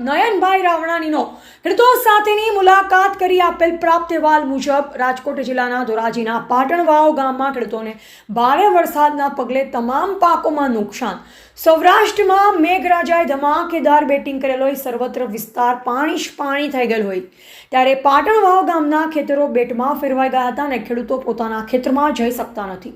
નયનભાઈ રાવણાણીનો ખેડૂતો સાથેની મુલાકાત કરી આપેલ પ્રાપ્ત અહેવાલ મુજબ રાજકોટ જિલ્લાના ધોરાજીના પાટણવાવ ગામમાં ખેડૂતોને ભારે વરસાદના પગલે તમામ પાકોમાં નુકસાન। સૌરાષ્ટ્રમાં મેઘરાજાએ ધમાકેદાર બેટિંગ કરેલ હોય, સર્વત્ર વિસ્તાર પાણી થઈ ગયેલ હોય ત્યારે પાટણવાવ ગામના ખેતરો બેટમાં ફેરવાઈ ગયા હતા અને ખેડૂતો પોતાના ખેતરમાં જઈ શકતા નથી।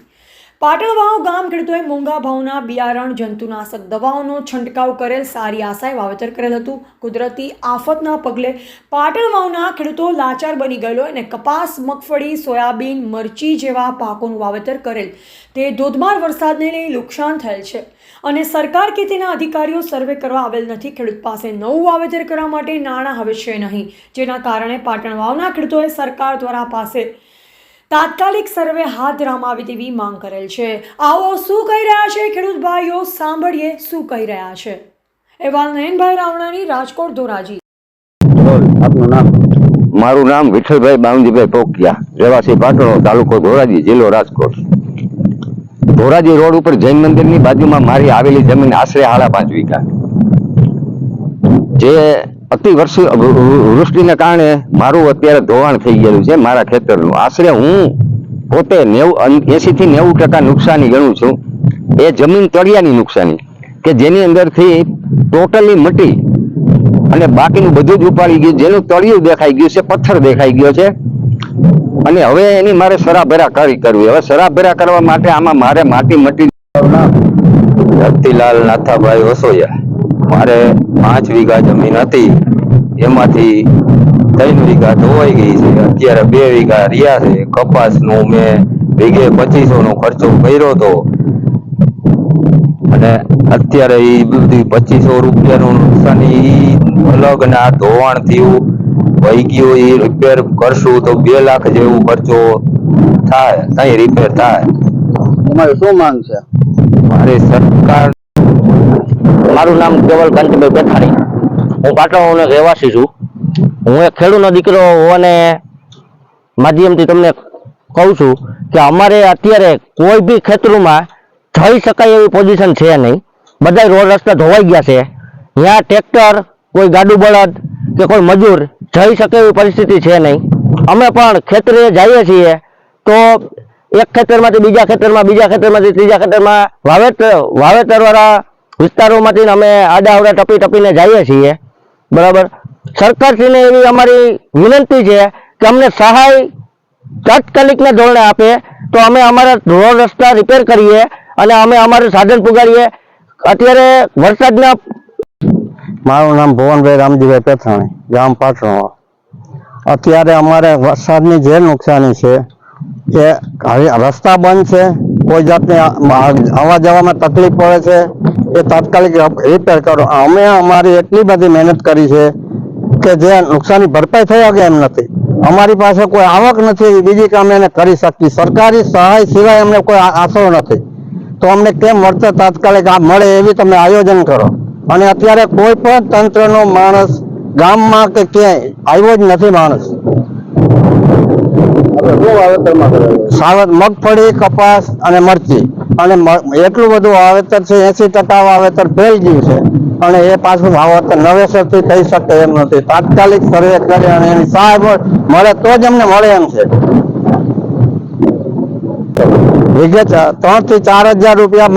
પાટણવાવ ગામ ખેડૂતોએ મોંઘા ભાવના બિયારણ, જંતુનાશક દવાઓનો છંટકાવ કરેલ સારી આશાએ વાવેતર કરેલ હતું। કુદરતી આફતના પગલે પાટણવાવના ખેડૂતો લાચાર બની ગયેલો અને કપાસ, મગફળી, સોયાબીન, મરચી જેવા પાકોનું વાવેતર કરેલ તે ધોધમાર વરસાદને લઈ નુકસાન થયેલ છે અને સરકાર કે તેના અધિકારીઓ સર્વે કરવા આવેલ નથી। ખેડૂત પાસે નવું વાવેતર કરવા માટે નાણાં હવે છે નહીં, જેના કારણે પાટણવાવના ખેડૂતોએ સરકાર દ્વારા પાસે તાત્કાલિક સર્વે હાથ ધરવામાં આવે તેવી માંગ કરેલ છે। આવો શું કહી રહ્યા છે ખેડૂત ભાઈઓ, સાંભળીએ શું કહી રહ્યા છે। અહેવાલ નયનભાઈ રાવણાણી, રાજકોટ, ધોરાજી। આપનું નામ? મારું નામ વિઠ્ઠલભાઈ બાવજીભાઈ પોકિયા, રહેવાસી પાટણ, તાલુકો ધોરાજી, જિલ્લો રાજકોટ। ધોરાજી રોડ ઉપર જૈન મંદિરની બાજુમાં મારી આવેલી જમીન આશરે 5.5 વીઘા, જે અતિ વૃષ્ટિને કારણે મારું અત્યારે ધોવાણ થઈ ગયેલું છે। મારા ખેતરનું આશરે હું પોતે 80 થી 90% નુકસાની ગણું છું। એ જમીન તળિયાની નુકસાની કે જેની અંદરથી ટોટલી મટી અને બાકીનું બધું જ ઉપાડી ગયું, જેનું તળિયું દેખાઈ ગયું છે, પથ્થર દેખાઈ ગયો છે અને હવે એની મારે સરાભેરા કરવી। હવે સરાભેરા કરવા માટે આમાં મારે માટી મટી ધરતીલાલ નાથાભાઈ વસોયા, મારે 5 વીઘા જમીન હતી, એમાંથી 3 વીઘા ધોવાઈ ગઈ છે, અત્યારે 2 વીઘા રહ્યા છે। કપાસનું મેં વીઘે 2500 નો ખર્ચો કર્યો હતો અને અત્યારે એ બધી 2500 રૂપિયાનું નુકસાની અલગ અને આ ધોવાણ થયું વહી ગયું, એ રિપેર કરશું તો 2 લાખ જેવું ખર્ચો થાય, કઈ રિપેર થાય। તમારી શું માંગ છે? મારી સરકાર। મારું નામ કેવલ કાંતિભાઈ પેથાણી, હું પાટણનો રહેવાસી છું। હું એક ખેડૂતનો દીકરો હોવાને માધ્યમથી તમને કહું છું કે અમારે અત્યારે કોઈ બી ખેતરોમાં જઈ શકાય એવી પોઝિશન છે નહીં, બધા રોડ રસ્તા ધોવાઈ ગયા છે। ત્યાં ટ્રેક્ટર, કોઈ ગાડું બળદ કે કોઈ મજૂર જઈ શકે એવી પરિસ્થિતિ છે નહીં। અમે પણ ખેતરે જઈએ છીએ તો એક ખેતરમાંથી બીજા ખેતરમાં, બીજા ખેતરમાંથી ત્રીજા ખેતરમાં વાવેતરવાળા વિસ્તારોમાંથી અમે આડાઅવડા ટપીને જઈએ છીએ, બરાબર। સરકારશ્રીને એવી અમારી વિનંતી છે કે અમને સહાય તાત્કાલિકના ધોરણે આપે તો અમે અમારા રોડ રસ્તા રિપેર કરીએ અને અમે અમારું સાધન પુગાડીએ। અત્યારે વરસાદના મારું નામ ભુવનભાઈ રામજીભાઈ પેથાણી, ગામ પાટણ। અત્યારે અમારે વરસાદની જે નુકસાની છે કે રસ્તા બંધ છે, કોઈ જાતની આવવા જવામાં તકલીફ પડે છે, એ તાત્કાલિક રિપેર કરો। અમે અમારી એટલી બધી મહેનત કરી છે કે જે નુકસાની ભરપાઈ થઈ શકે એમ નથી। અમારી પાસે કોઈ આવક નથી, બીજી કામ એને કરી શકતી, સરકારી સહાય સિવાય અમને કોઈ આશરો નથી, તો અમને કેમ વળતર તાત્કાલિક મળે એવી તમે આયોજન કરો। અને અત્યારે કોઈ પણ તંત્રનો માણસ ગામમાં કે ક્યાંય આવ્યો જ નથી માણસ। મગફળી, કપાસ અને મરચી અને એટલું બધું વાવેતર છે, 80% વાવેતર ફેલ ગયું છે અને એ પાછું વાવેતર નવેસરથી થઈ શકે એમ નથી। તાત્કાલિક સર્વે કરે અને એની સહાય મળે તો જ અમને મળે એમ છે। વીઘે 3 થી 4 હજાર રૂપિયા